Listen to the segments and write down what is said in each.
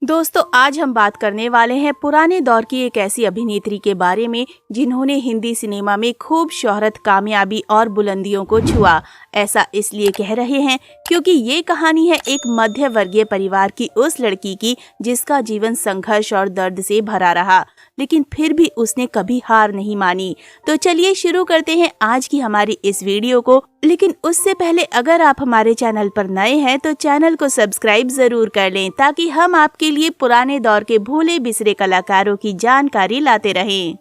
दोस्तों, आज हम बात करने वाले हैं पुराने दौर की एक ऐसी अभिनेत्री के बारे में जिन्होंने हिंदी सिनेमा में खूब शोहरत, कामयाबी और बुलंदियों को छुआ। ऐसा इसलिए कह रहे हैं क्योंकि ये कहानी है एक मध्य वर्गीय परिवार की उस लड़की की जिसका जीवन संघर्ष और दर्द से भरा रहा, लेकिन फिर भी उसने कभी हार नहीं मानी। तो चलिए शुरू करते हैं आज की हमारी इस वीडियो को। लेकिन उससे पहले अगर आप हमारे चैनल पर नए हैं तो चैनल को सब्सक्राइब जरूर कर लें ताकि हम आपके लिए पुराने दौर के भूले बिसरे कलाकारों की जानकारी लाते रहें।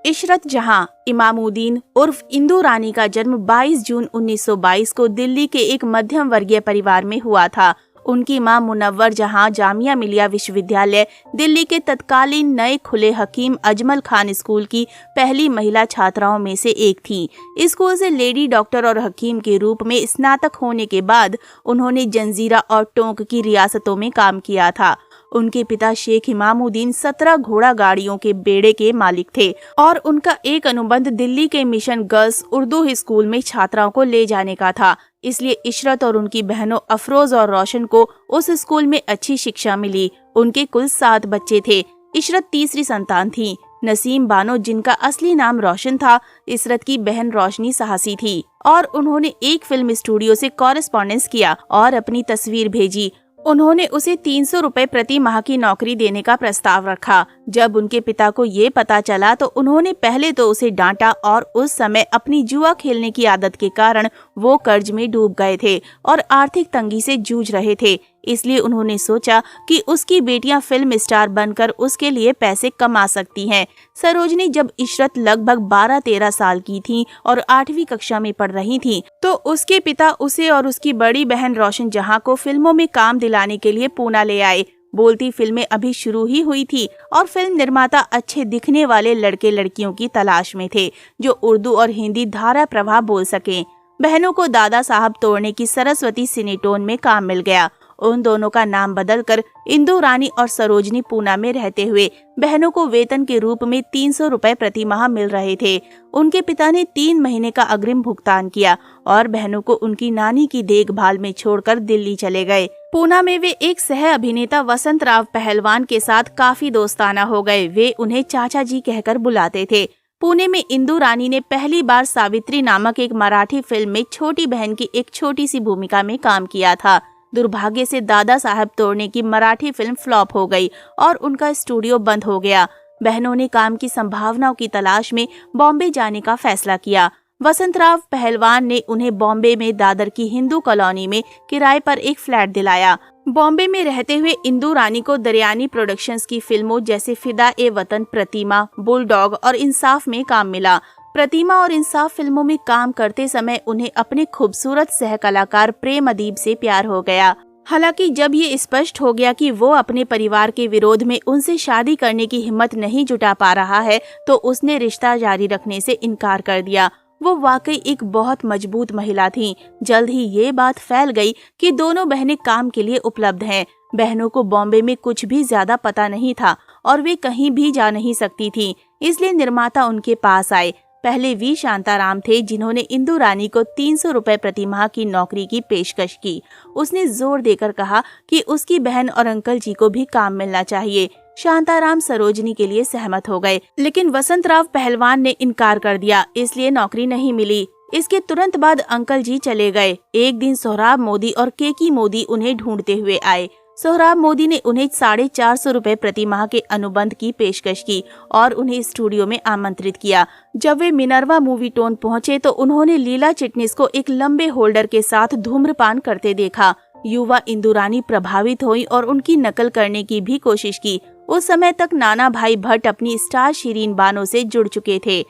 इशरत जहां इमामुद्दीन उर्फ इंदु रानी का जन्म 22 जून 1922 को दिल्ली के एक मध्यम वर्गीय परिवार में हुआ था। उनकी मां मुनव्वर जहां जामिया मिलिया विश्वविद्यालय दिल्ली के तत्कालीन नए खुले हकीम अजमल खान स्कूल की पहली महिला छात्राओं में से एक थीं। स्कूल से लेडी डॉक्टर और हकीम के रूप में स्नातक होने के बाद उन्होंने जंजीरा और टोंक की रियासतों में काम किया था। उनके पिता शेख इमामुद्दीन 17 घोड़ा गाड़ियों के बेड़े के मालिक थे और उनका एक अनुबंध दिल्ली के मिशन गर्ल्स उर्दू स्कूल में छात्राओं को ले जाने का था। इसलिए इशरत और उनकी बहनों अफरोज और रोशन को उस स्कूल में अच्छी शिक्षा मिली। उनके कुल 7 बच्चे थे। इशरत तीसरी संतान थी। नसीम बानो, जिनका असली नाम रोशन था, इशरत की बहन रोशनी साहसी थी और उन्होंने एक फिल्म स्टूडियो से कॉरेस्पॉन्डेंस किया और अपनी तस्वीर भेजी। उन्होंने उसे 300 रुपए प्रति माह की नौकरी देने का प्रस्ताव रखा। जब उनके पिता को ये पता चला तो उन्होंने पहले तो उसे डांटा और उस समय अपनी जुआ खेलने की आदत के कारण वो कर्ज में डूब गए थे और आर्थिक तंगी से जूझ रहे थे। इसलिए उन्होंने सोचा कि उसकी बेटियां फिल्म स्टार बनकर उसके लिए पैसे कमा सकती हैं। सरोजनी जब इशरत लगभग 12-13 साल की थी और 8वीं कक्षा में पढ़ रही थी तो उसके पिता उसे और उसकी बड़ी बहन रोशन जहां को फिल्मों में काम दिलाने के लिए पूना ले आए। बोलती फिल्में अभी शुरू ही हुई थी और फिल्म निर्माता अच्छे दिखने वाले लड़के लड़कियों की तलाश में थे जो उर्दू और हिंदी धारा प्रवाह बोल सकें। बहनों को दादा साहब तोड़ने की सरस्वती सिनेटोन में काम मिल गया। उन दोनों का नाम बदलकर इंदु रानी और सरोजनी पूना में रहते हुए बहनों को वेतन के रूप में 300 रुपए प्रति माह मिल रहे थे। उनके पिता ने 3 महीने का अग्रिम भुगतान किया और बहनों को उनकी नानी की देखभाल में छोड़कर दिल्ली चले गए। पूना में वे एक सह अभिनेता वसंत राव पहलवान के साथ काफी दोस्ताना हो गए। वे उन्हें चाचा जी कहकर बुलाते थे। पुणे में इंदु रानी ने पहली बार सावित्री नामक एक मराठी फिल्म में छोटी बहन की एक छोटी सी भूमिका में काम किया था। दुर्भाग्य से दादा साहब तोड़ने की मराठी फिल्म फ्लॉप हो गई और उनका स्टूडियो बंद हो गया। बहनों ने काम की संभावनाओं की तलाश में बॉम्बे जाने का फैसला किया। वसंतराव पहलवान ने उन्हें बॉम्बे में दादर की हिंदू कॉलोनी में किराए पर एक फ्लैट दिलाया। बॉम्बे में रहते हुए इंदु रानी को दरयानी प्रोडक्शंस की फिल्मों जैसे फिदा ए वतन, प्रतिमा, बुलडॉग और इंसाफ में काम मिला। प्रतिमा और इंसाफ फिल्मों में काम करते समय उन्हें अपने खूबसूरत सह कलाकार प्रेम अदीब से प्यार हो गया। हालांकि जब ये स्पष्ट हो गया कि वो अपने परिवार के विरोध में उनसे शादी करने की हिम्मत नहीं जुटा पा रहा है तो उसने रिश्ता जारी रखने से इनकार कर दिया। वो वाकई एक बहुत मजबूत महिला थी। जल्द ही ये बात फैल गई कि दोनों बहनें काम के लिए उपलब्ध हैं। बहनों को बॉम्बे में कुछ भी ज्यादा पता नहीं था और वे कहीं भी जा नहीं सकती थीं। इसलिए निर्माता उनके पास आए। पहले वी शांताराम थे जिन्होंने इंदु रानी को 300 रुपए प्रति माह की नौकरी की पेशकश की। उसने जोर देकर कहा कि उसकी बहन और अंकल जी को भी काम मिलना चाहिए। शांताराम सरोजनी के लिए सहमत हो गए, लेकिन वसंतराव पहलवान ने इनकार कर दिया, इसलिए नौकरी नहीं मिली। इसके तुरंत बाद अंकल जी चले गए। एक दिन सोहराब मोदी और केकी मोदी उन्हें ढूंढते हुए आए। सोहराब मोदी ने उन्हें 450 रुपए प्रति माह के अनुबंध की पेशकश की और उन्हें स्टूडियो में आमंत्रित किया। जब वे मिनर्वा मूवी टोन पहुंचे तो उन्होंने लीला चिटनिस को एक लंबे होल्डर के साथ धूम्रपान करते देखा। युवा इंदु रानी प्रभावित हुई और उनकी नकल करने की भी कोशिश की। उस समय तक नाना भाई भट्ट अपनी स्टार शिरीन बानो से जुड़ चुके थे।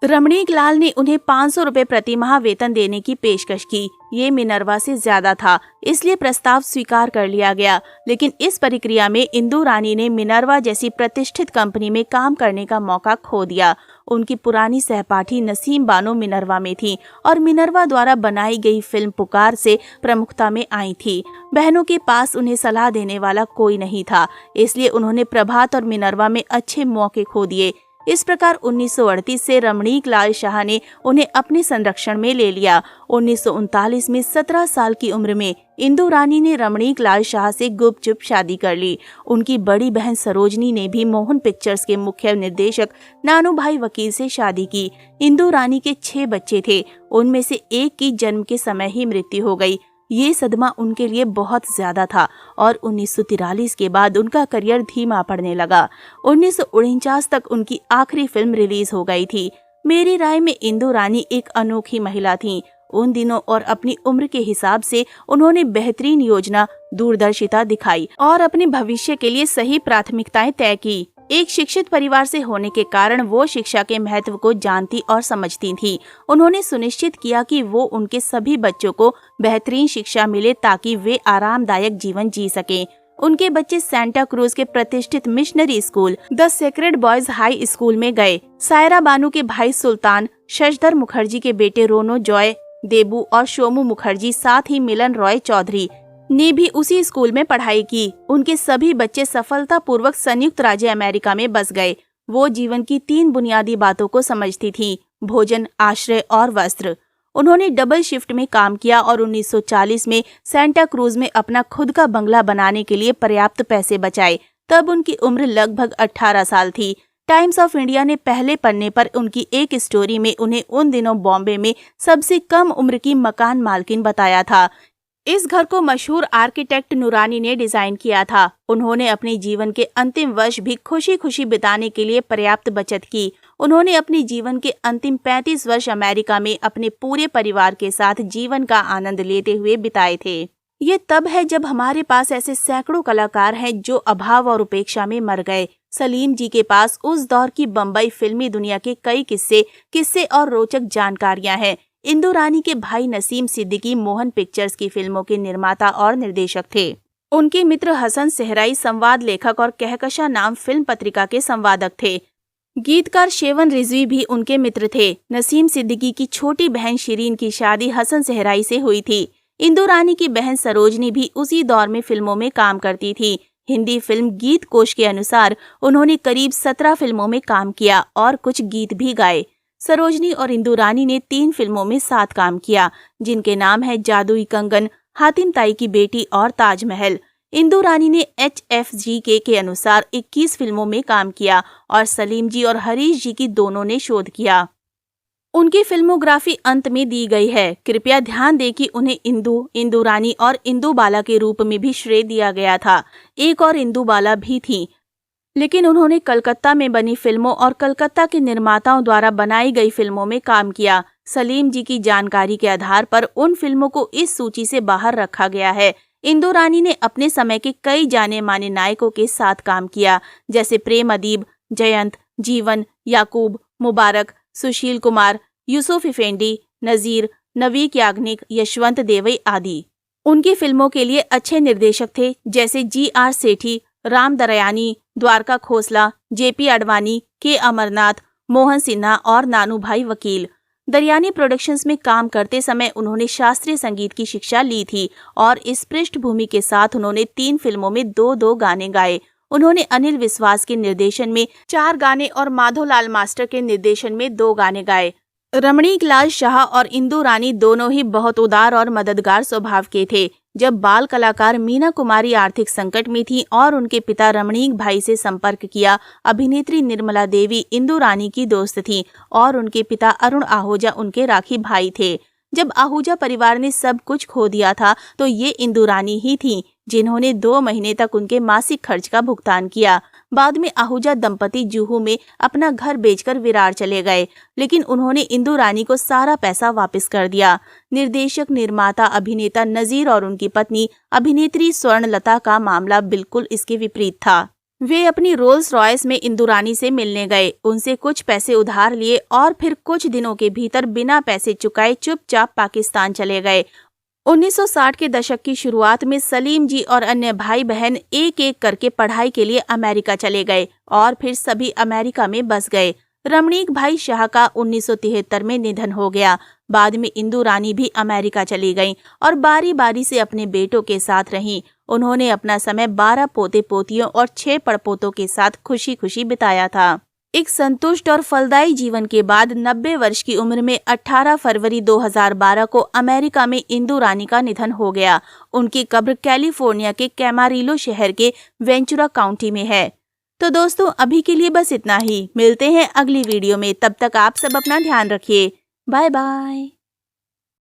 रमणीक लाल ने उन्हें 500 रुपए प्रति माह वेतन देने की पेशकश की। ये मिनर्वा से ज्यादा था, इसलिए प्रस्ताव स्वीकार कर लिया गया। लेकिन इस प्रक्रिया में इंदु रानी ने मिनर्वा जैसी प्रतिष्ठित कंपनी में काम करने का मौका खो दिया। उनकी पुरानी सहपाठी नसीम बानो मिनर्वा में थी और मिनर्वा द्वारा बनाई गई फिल्म पुकार से प्रमुखता में आई थी। बहनों के पास उन्हें सलाह देने वाला कोई नहीं था, इसलिए उन्होंने प्रभात और मिनर्वा में अच्छे मौके खो दिए। इस प्रकार 1938 से रमणीक लाल शाह ने उन्हें अपने संरक्षण में ले लिया। 1939 में 17 साल की उम्र में इंदु रानी ने रमणीक लाल शाह से गुपचुप शादी कर ली। उनकी बड़ी बहन सरोजनी ने भी मोहन पिक्चर्स के मुख्य निर्देशक नानूभाई वकील से शादी की। इंदु रानी के 6 बच्चे थे, उनमें से एक की जन्म के समय ही मृत्यु हो गई। ये सदमा उनके लिए बहुत ज्यादा था और 1943 के बाद उनका करियर धीमा पड़ने लगा। 1949 तक उनकी आखिरी फिल्म रिलीज हो गई थी। मेरी राय में इंदु रानी एक अनोखी महिला थीं। उन दिनों और अपनी उम्र के हिसाब से उन्होंने बेहतरीन योजना, दूरदर्शिता दिखाई और अपने भविष्य के लिए सही प्राथमिकताएं तय की। एक शिक्षित परिवार से होने के कारण वो शिक्षा के महत्व को जानती और समझती थी। उन्होंने सुनिश्चित किया कि वो उनके सभी बच्चों को बेहतरीन शिक्षा मिले ताकि वे आरामदायक जीवन जी सकें। उनके बच्चे सेंटा क्रूज के प्रतिष्ठित missionary school the sacred boys high school में गए। सायरा बानू के भाई सुल्तान, शशधर मुखर्जी के बेटे रोनो जॉय, देबू और शोमू मुखर्जी, साथ ही मिलन रॉय चौधरी ने भी उसी स्कूल में पढ़ाई की। उनके सभी बच्चे सफलतापूर्वक संयुक्त राज्य अमेरिका में बस गए। वो जीवन की 3 बुनियादी बातों को समझती थीं: भोजन, आश्रय और वस्त्र। उन्होंने डबल शिफ्ट में काम किया और 1940 में सेंटा क्रूज में अपना खुद का बंगला बनाने के लिए पर्याप्त पैसे बचाए। तब उनकी उम्र लगभग 18 साल थी। टाइम्स ऑफ इंडिया ने पहले पन्ने पर उनकी एक स्टोरी में उन्हें उन दिनों बॉम्बे में सबसे कम उम्र की मकान मालकिन बताया था। इस घर को मशहूर आर्किटेक्ट नूरानी ने डिजाइन किया था। उन्होंने अपने जीवन के अंतिम वर्ष भी खुशी खुशी बिताने के लिए पर्याप्त बचत की। उन्होंने अपने जीवन के अंतिम 35 वर्ष अमेरिका में अपने पूरे परिवार के साथ जीवन का आनंद लेते हुए बिताए थे। ये तब है जब हमारे पास ऐसे सैकड़ों कलाकार हैं जो अभाव और उपेक्षा में मर गए। सलीम जी के पास उस दौर की बम्बई फिल्मी दुनिया के कई किस्से और रोचक जानकारियां हैं। इंदु रानी के भाई नसीम सिद्दीकी मोहन पिक्चर्स की फिल्मों के निर्माता और निर्देशक थे। उनके मित्र हसन सेहराई संवाद लेखक और कहकशा नाम फिल्म पत्रिका के संवादक थे। गीतकार शेवन रिजवी भी उनके मित्र थे। नसीम सिद्दीकी की छोटी बहन शिरीन की शादी हसन सेहराई से हुई थी। इंदु रानी की बहन सरोजनी भी उसी दौर में फिल्मों में काम करती थी। हिंदी फिल्म गीत कोश के अनुसार उन्होंने करीब 17 फिल्मों में काम किया और कुछ गीत भी गाए। सरोजनी और इंदु रानी ने 3 फिल्मों में साथ काम किया, जिनके नाम है जादुई कंगन, हातिम ताई की बेटी और ताजमहल। इंदु रानी ने HFGK के अनुसार 21 फिल्मों में काम किया और सलीम जी और हरीश जी की दोनों ने शोध किया। उनकी फिल्मोग्राफी अंत में दी गई है। कृपया ध्यान दें कि उन्हें इंदु रानी और इंदु बाला के रूप में भी श्रेय दिया गया था। एक और इंदु बाला भी थी, लेकिन उन्होंने कलकत्ता में बनी फिल्मों और कलकत्ता के निर्माताओं द्वारा बनाई गई फिल्मों में काम किया। सलीम जी की जानकारी के आधार पर उन फिल्मों को इस सूची से बाहर रखा गया है। इंदु रानी ने अपने समय के कई जाने माने नायकों के साथ काम किया, जैसे प्रेम अदीब, जयंत, जीवन, याकूब, मुबारक, सुशील कुमार, यूसुफ इफेंडी, नजीर, नवीक याग्निक, यशवंत देवई आदि। उनकी फिल्मों के लिए अच्छे निर्देशक थे, जैसे GR सेठी, राम दरयानी, द्वारका खोसला, JP अडवाणी, K अमरनाथ, मोहन सिन्हा और नानूभाई वकील। दरयानी प्रोडक्शंस में काम करते समय उन्होंने शास्त्रीय संगीत की शिक्षा ली थी और इस पृष्ठभूमि के साथ उन्होंने 3 फिल्मों में 2-2 गाने गाए। उन्होंने अनिल विश्वास के निर्देशन में 4 गाने और माधोलाल मास्टर के निर्देशन में 2 गाने गाए। रमणीक लाल शाह और इंदु रानी दोनों ही बहुत उदार और मददगार स्वभाव के थे। जब बाल कलाकार मीना कुमारी आर्थिक संकट में थी और उनके पिता रमणीक भाई से संपर्क किया, अभिनेत्री निर्मला देवी इंदु रानी की दोस्त थी और उनके पिता अरुण आहूजा उनके राखी भाई थे। जब आहूजा परिवार ने सब कुछ खो दिया था तो ये इंदु रानी ही थीं जिन्होंने 2 महीने तक उनके मासिक खर्च का भुगतान किया। बाद में आहूजा दंपति जुहू में अपना घर बेचकर विरार चले गए, लेकिन उन्होंने इंदु रानी को सारा पैसा वापस कर दिया। निर्देशक, निर्माता, अभिनेता नजीर और उनकी पत्नी अभिनेत्री स्वर्णलता का मामला बिल्कुल इसके विपरीत था। वे अपनी रोल्स रॉयस में इंदु रानी से मिलने गए, उनसे कुछ पैसे उधार लिए और फिर कुछ दिनों के भीतर बिना पैसे चुकाए चुपचाप पाकिस्तान चले गए। 1960 के दशक की शुरुआत में सलीम जी और अन्य भाई बहन एक एक करके पढ़ाई के लिए अमेरिका चले गए और फिर सभी अमेरिका में बस गए। रमणीक भाई शाह का 1973 में निधन हो गया। बाद में इंदु रानी भी अमेरिका चली गईं और बारी बारी से अपने बेटों के साथ रहीं। उन्होंने अपना समय 12 पोते पोतियों और 6 पड़पोतों के साथ खुशी खुशी बिताया था। एक संतुष्ट और फलदायी जीवन के बाद 90 वर्ष की उम्र में 18 फरवरी 2012 को अमेरिका में इंदु रानी का निधन हो गया। उनकी कब्र कैलिफोर्निया के कैमारिलो शहर के वेंचुरा काउंटी में है। तो दोस्तों अभी के लिए बस इतना ही। मिलते हैं अगली वीडियो में, तब तक आप सब अपना ध्यान रखिए। Bye bye.